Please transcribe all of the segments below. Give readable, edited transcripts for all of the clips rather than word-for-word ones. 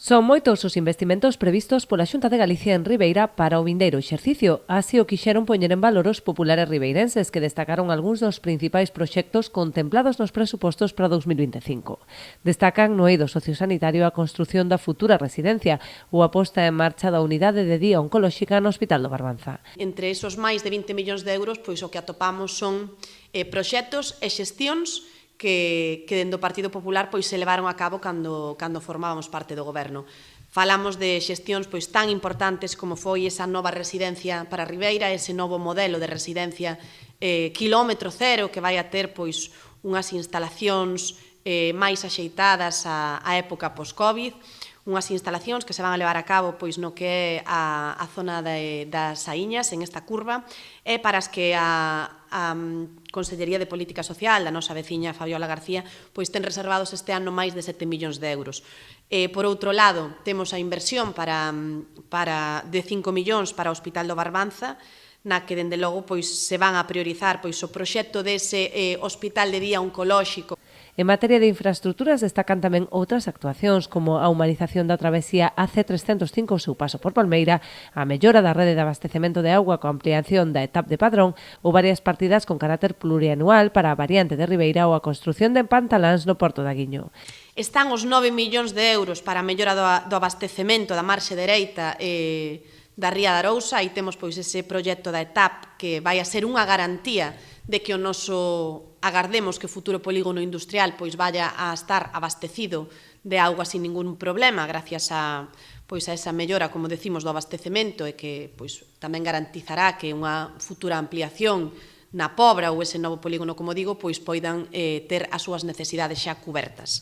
Son moitos os investimentos previstos pola Xunta de Galicia en Ribeira para o vindeiro exercicio. Así o quixeron poñer en valor os populares ribeirenses, que destacaron algúns dos principais proxectos contemplados nos presupostos para 2025. Destacan no eido sociosanitario a construción da futura residencia ou a posta en marcha da unidade de día oncolóxica no Hospital do Barbanza. Entre esos máis de 20 millóns de euros, pois o que atopamos son proxectos e xestións que dende o Partido Popular pois se levaron a cabo cando formábamos parte do goberno. Falamos de xestións pois tan importantes como foi esa nova residencia para Ribeira, ese novo modelo de residencia quilómetro cero que vai a ter pois unhas instalacións máis axeitadas á época post-Covid, unhas instalacións que se van a levar a cabo pois no que é a zona das Saíñas, en esta curva, e para as que a Consellería de Política Social da nosa veciña Fabiola García pois ten reservados este ano máis de 7 millóns de euros. Por outro lado, temos a inversión de 5 millóns para o Hospital do Barbanza, na que, dende logo, pois se van a priorizar pois o proxecto dese hospital de día oncolóxico. En materia de infraestructuras destacan tamén outras actuacións como a humanización da travesía AC305 o seu paso por Palmeira, a mellora da rede de abastecemento de auga coa ampliación da etapa de Padrón ou varias partidas con carácter plurianual para a variante de Ribeira ou a construción de pantaláns no Porto da Guiño. Están os 9 millóns de euros para a mellora do abastecemento da marxe dereita da Ría de Arousa, e temos pois ese proxecto da ETAP que vai a ser unha garantía de que o noso agardemos que o futuro polígono industrial pois vaya a estar abastecido de auga sin ningún problema gracias a esa mellora, como decimos, do abastecemento, e que pois tamén garantizará que unha futura ampliación na Pobra ou ese novo polígono, como digo, pois poidan ter as súas necesidades xa cubertas.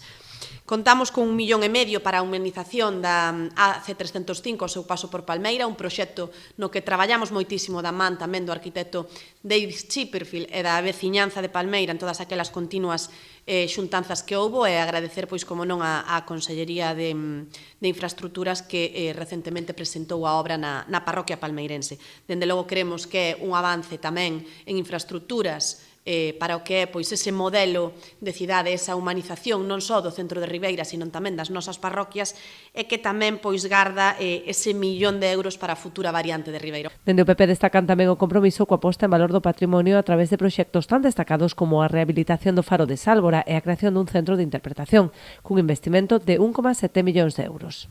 Contamos con 1,5 millón para a humanización da AC305 ao seu paso por Palmeira, un proxecto no que traballamos moitísimo da man tamén do arquitecto David Chipperfield e da veciñanza de Palmeira en todas aquelas continuas xuntanzas que houbo, e agradecer, pois, como non, á Consellería de Infraestructuras que recentemente presentou a obra na parroquia palmeirense. Dende logo creemos que é un avance tamén en infraestructuras para o que é pois ese modelo de cidade, esa humanización non só do centro de Ribeira, sino tamén das nosas parroquias, e que tamén pois garda ese 1 millón de euros para a futura variante de Ribeira. Dende o PP destacan tamén o compromiso coa posta en valor do patrimonio a través de proxectos tan destacados como a rehabilitación do faro de Sálvora e a creación dun centro de interpretación, cun investimento de 1,7 millóns de euros.